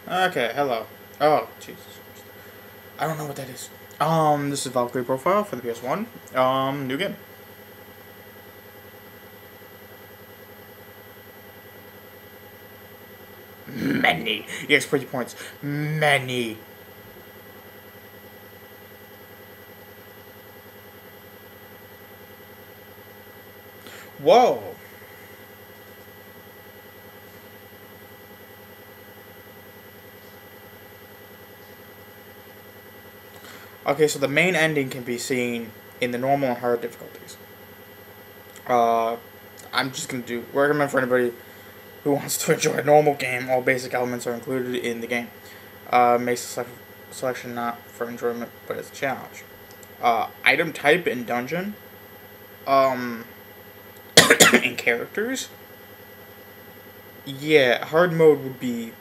Okay, hello. Oh, Jesus Christ. I don't know what that is. This is Valkyrie Profile for the PS1. New game. Many. Yes, pretty points. Many. Whoa. Okay, so the main ending can be seen in the normal and hard difficulties. I'm just gonna recommend for anybody who wants to enjoy a normal game. All basic elements are included in the game. Makes the selection not for enjoyment, but as a challenge. Item type in dungeon. And characters. Yeah, hard mode would be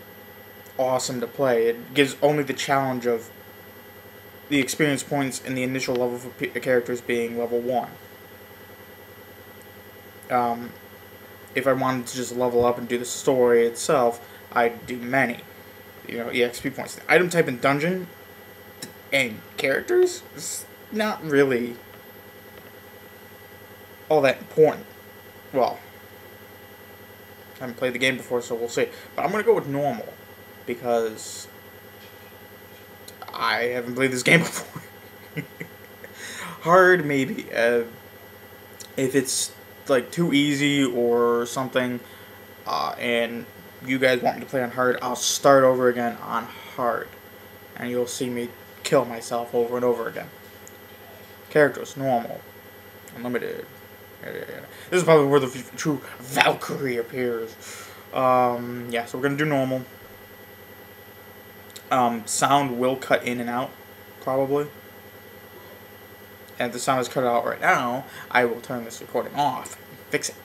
awesome to play. It gives only the challenge of the experience points in the initial level for characters being level 1. If I wanted to just level up and do the story itself, I'd do many. EXP points. The item type in dungeon and characters is not really all that important. Well, I haven't played the game before, so we'll see. But I'm going to go with normal, because I haven't played this game before. Hard, maybe. If it's like too easy or something, and you guys want me to play on hard, I'll start over again on hard, and you'll see me kill myself over and over again. Characters, normal. Unlimited. This is probably where the true Valkyrie appears. Yeah, so we're gonna do normal. Sound will cut in and out, probably. And if the sound is cut out right now, I will turn this recording off and fix it.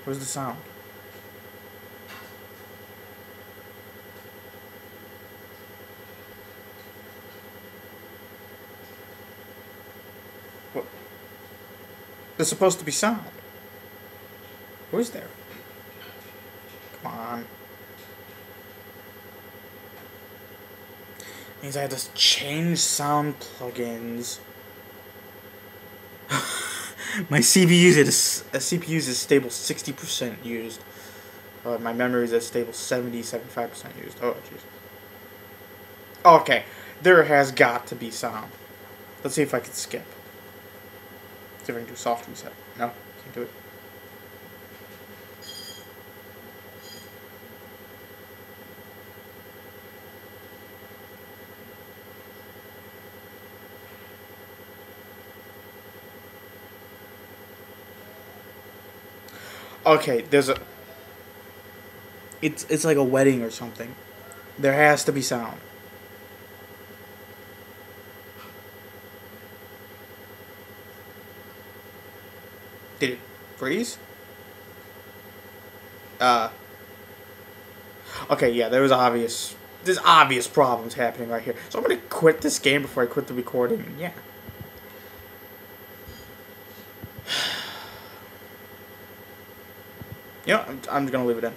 Where's the sound? What? There's supposed to be sound. Where's there? Come on. Means I have to change sound plugins. My CPU is stable 60% used. My memory is at stable 75% used. Oh, jeez. Okay, there has got to be sound. Let's see if I can skip. See if I can do soft reset. No, can't do it. Okay, it's like a wedding or something. There has to be sound. Did it freeze? Okay, yeah, there's obvious problems happening right here. So I'm gonna quit this game before I quit the recording. Yeah. You know, I'm gonna leave it in.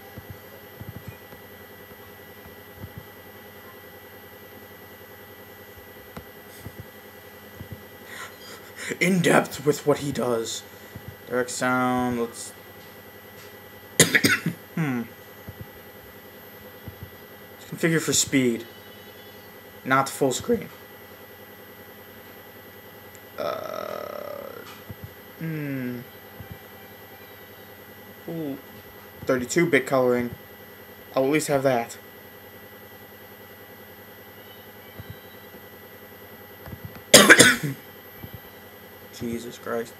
In depth with what he does. Direct sound, let's... Configure for speed. Not full screen. Ooh. 32-bit coloring. I'll at least have that. Jesus Christ.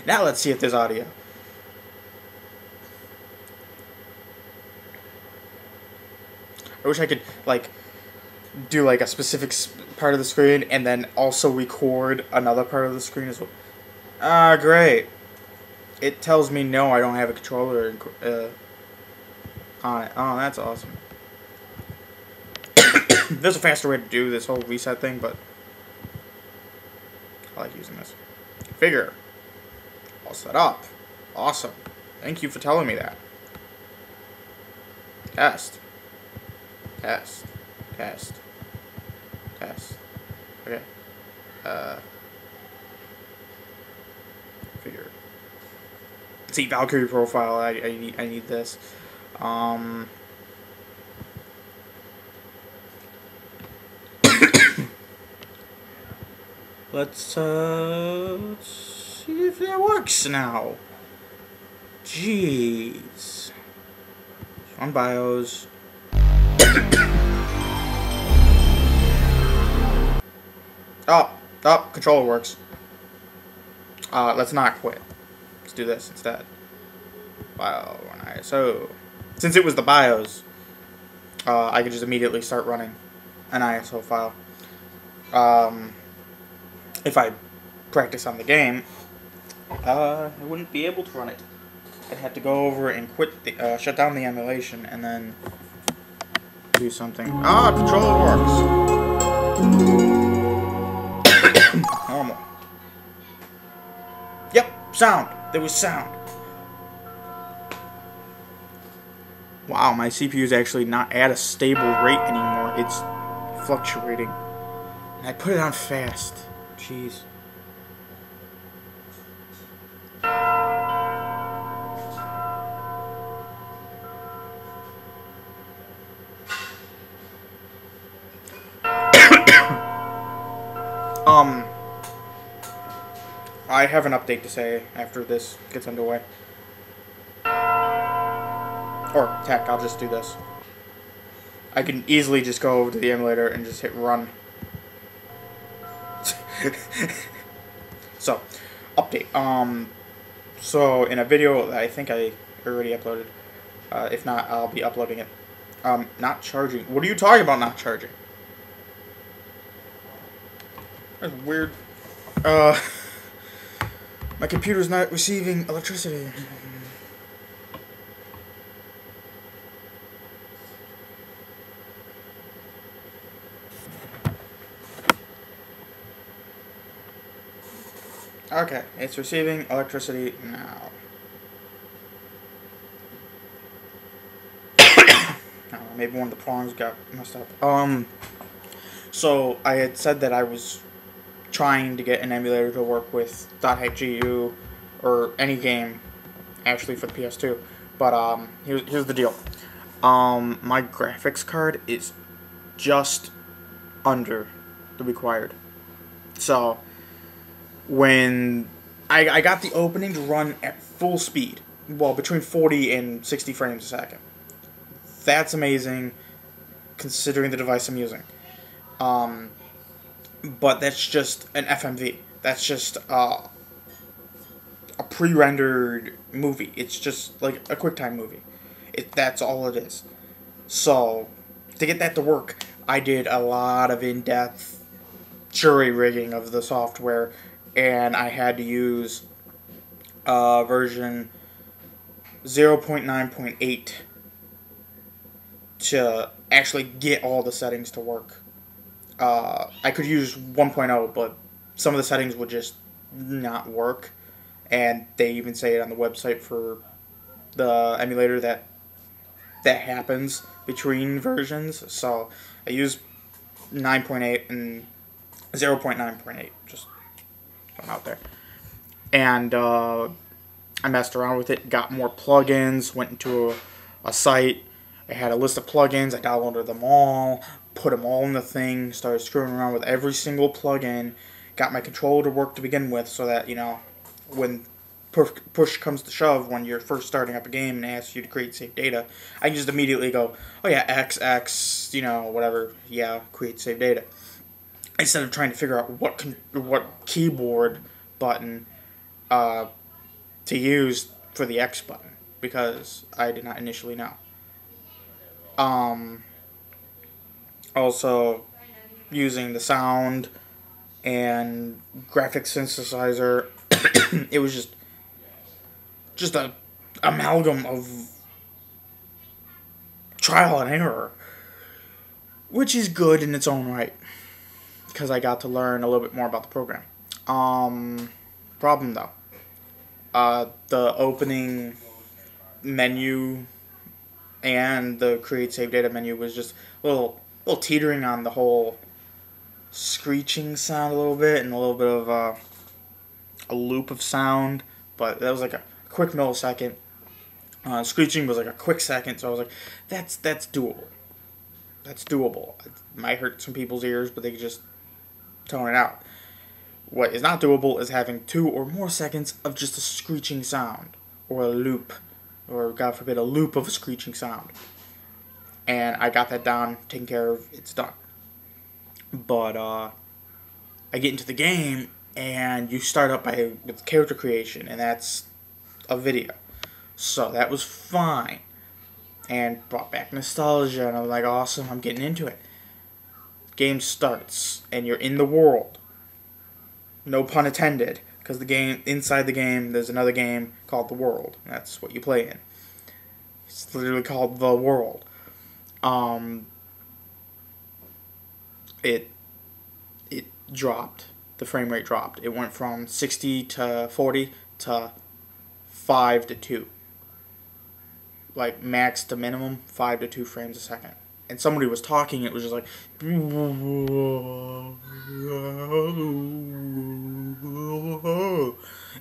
Now let's see if there's audio. I wish I could, like, do, like, a specific part of the screen and then also record another part of the screen as well. Ah, great. It tells me no, I don't have a controller on it. Oh, that's awesome. There's a faster way to do this whole reset thing, but I like using this. Figure. All set up. Awesome. Thank you for telling me that. Test. Test. Test. Test. Okay. Figure. See, Valkyrie Profile. I need this. Let's see if that works now. Jeez. On bios. Oh, controller works. Let's not quit. Let's do this instead. Bio and ISO. Since it was the BIOS, I could just immediately start running an ISO file. If I practice on the game, I wouldn't be able to run it. I'd have to go over and quit the, shut down the emulation, and then do something. Controller works. Normal. Yep, sound. There was sound. Wow, my CPU is actually not at a stable rate anymore. It's fluctuating. And I put it on fast. Jeez. I have an update to say after this gets underway. Or, heck, I'll just do this. I can easily just go over to the emulator and just hit run. So, update. So in a video that I think I already uploaded, if not, I'll be uploading it. Not charging. What are you talking about, not charging? That's weird. My computer's not receiving electricity. Okay, it's receiving electricity now. Maybe one of the prongs got messed up. So I had said that I was trying to get an emulator to work with .hackgu or any game, actually, for the PS2. But here's the deal. My graphics card is just under the required. So when I got the opening to run at full speed, well, between 40 and 60 frames a second. That's amazing, considering the device I'm using. But that's just an FMV. That's just a pre-rendered movie. It's just like a QuickTime movie. That's all it is. So, to get that to work, I did a lot of in-depth jury-rigging of the software, and I had to use version 0.9.8 to actually get all the settings to work. I could use 1.0, but some of the settings would just not work, and they even say it on the website for the emulator that happens between versions. So I use 9.8 and 0.9.8, just going out there. And I messed around with it, got more plugins, went into a site. I had a list of plugins, I downloaded them all, put them all in the thing, started screwing around with every single plugin, got my controller to work to begin with, so that, you know, when push comes to shove, when you're first starting up a game and asks you to create save data, I can just immediately go, oh yeah, X, you know, whatever, yeah, create save data. Instead of trying to figure out what keyboard button to use for the X button, because I did not initially know. Also, using the sound and graphics synthesizer, it was just a amalgam of trial and error, which is good in its own right, because I got to learn a little bit more about the program. Problem though. The opening menu and the create save data menu was just a little teetering on the whole screeching sound a little bit, and a little bit of a loop of sound, but that was like a quick millisecond. Screeching was like a quick second, so I was like, that's doable. That's doable. It might hurt some people's ears, but they could just tone it out. What is not doable is having 2 or more seconds of just a screeching sound, or a loop, or God forbid, a loop of a screeching sound. And I got that down, taken care of, it's done. But I get into the game, and you start up with character creation, and that's a video. So that was fine, and brought back nostalgia, and I'm like, awesome, I'm getting into it. Game starts, and you're in the world. No pun intended, because inside the game, there's another game called The World. That's what you play in. It's literally called The World. It dropped. The frame rate dropped. It went from 60 to 40 to 5 to 2. Like, max to minimum, 5 to 2 frames a second. And somebody was talking, it was just like, and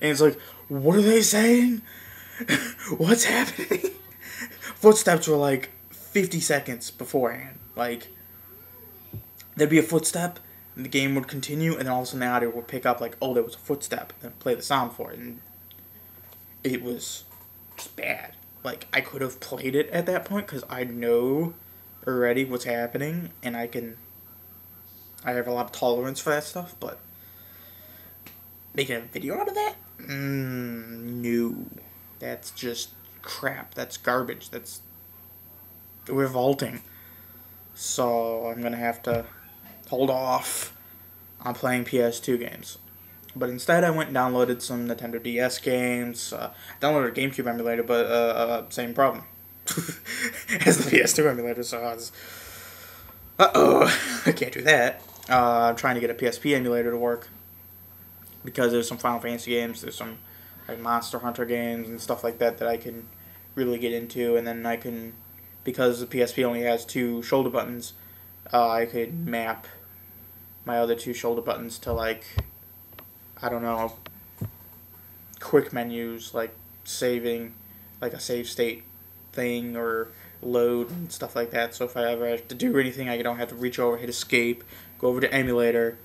it's like, what are they saying? What's happening? Footsteps were like 50 seconds beforehand. Like, there'd be a footstep, and the game would continue, and then all of a sudden the audio would pick up like, oh, there was a footstep, and play the sound for it. And it was just bad. Like, I could have played it at that point, because I know already what's happening, and I have a lot of tolerance for that stuff, but making a video out of that? No. That's just crap. That's garbage. That's revolting. So I'm gonna have to hold off on playing PS2 games. But instead I went and downloaded some Nintendo DS games. Downloaded a GameCube emulator, but same problem as the PS2 emulator, so I was, I can't do that. I'm trying to get a PSP emulator to work, because there's some Final Fantasy games, there's some like Monster Hunter games and stuff like that I can really get into, and then I can, because the PSP only has 2 shoulder buttons, I could map my other 2 shoulder buttons to, like, I don't know, quick menus, like saving, like a save state thing, or load and stuff like that. So if I ever have to do anything, I don't have to reach over, hit escape, go over to emulator,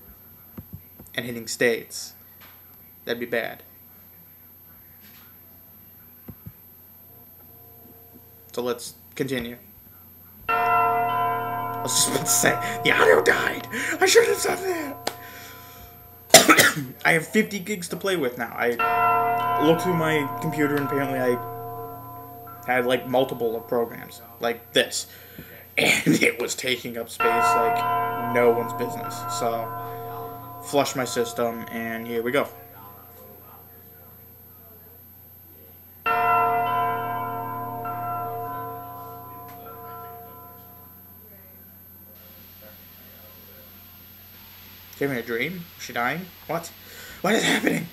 and hitting states. That'd be bad. So let's continue. I was just about to say, the audio died! I should have done that! I have 50 gigs to play with now. I looked through my computer, and apparently I had like multiple of programs, like this. And it was taking up space like no one's business. So, flush my system, and here we go. Having a dream? Is she dying? What? What is happening?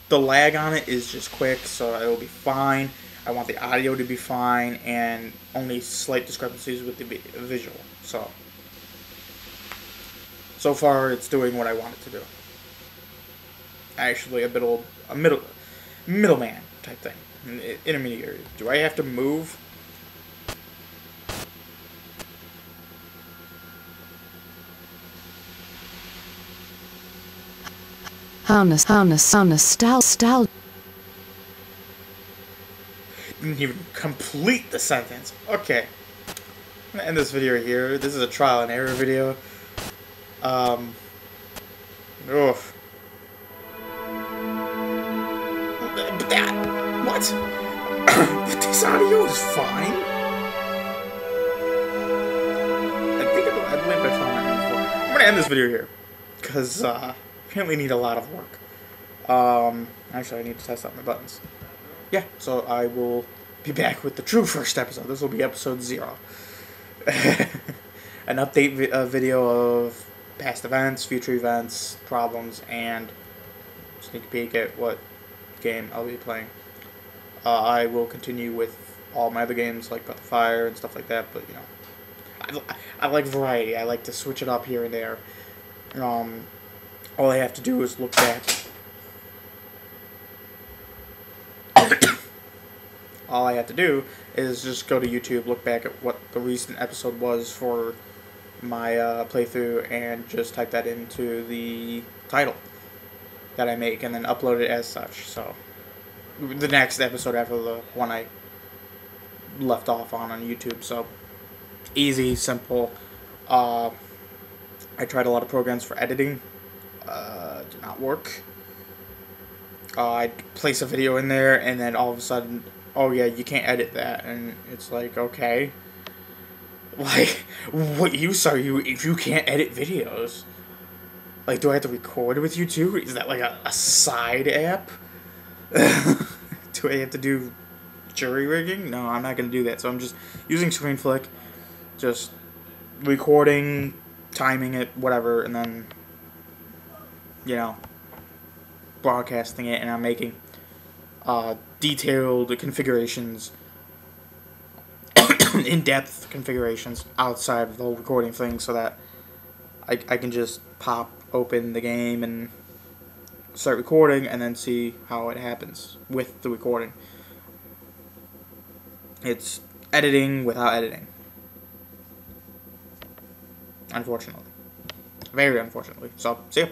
The lag on it is just quick, so it'll be fine. I want the audio to be fine, and only slight discrepancies with the visual. So far, it's doing what I want it to do. Actually, a middleman type thing, an intermediary. Do I have to move? Style. Didn't even complete the sentence. Okay. I'm gonna end this video here. This is a trial and error video. Oof. But that, what? But this audio is fine. I believe I found my name before. I'm gonna end this video here, because apparently need a lot of work. Actually, I need to test out my buttons. Yeah, so I will be back with the true first episode. This will be episode 0. An update video of past events, future events, problems, and sneak peek at what game I'll be playing. I will continue with all my other games like Breath of Fire and stuff like that, but you know, I like variety. I like to switch it up here and there. All I have to do is look back. All I have to do is just go to YouTube, look back at what the recent episode was for my playthrough, and just type that into the title that I make, and then upload it as such. So the next episode after the one I left off on YouTube. So easy, simple. I tried a lot of programs for editing. Did not work. I'd place a video in there, and then all of a sudden, oh yeah, you can't edit that, and it's like, okay, like, what use are you if you can't edit videos? Like, do I have to record with you too? Is that like a side app? Do I have to do jury rigging? No, I'm not gonna do that. So I'm just using ScreenFlick, just recording, timing it, whatever, and then, you know, broadcasting it, and I'm making detailed configurations, in-depth configurations outside of the whole recording thing, so that I can just pop open the game and start recording and then see how it happens with the recording. It's editing without editing. Unfortunately. Very unfortunately. So, see ya.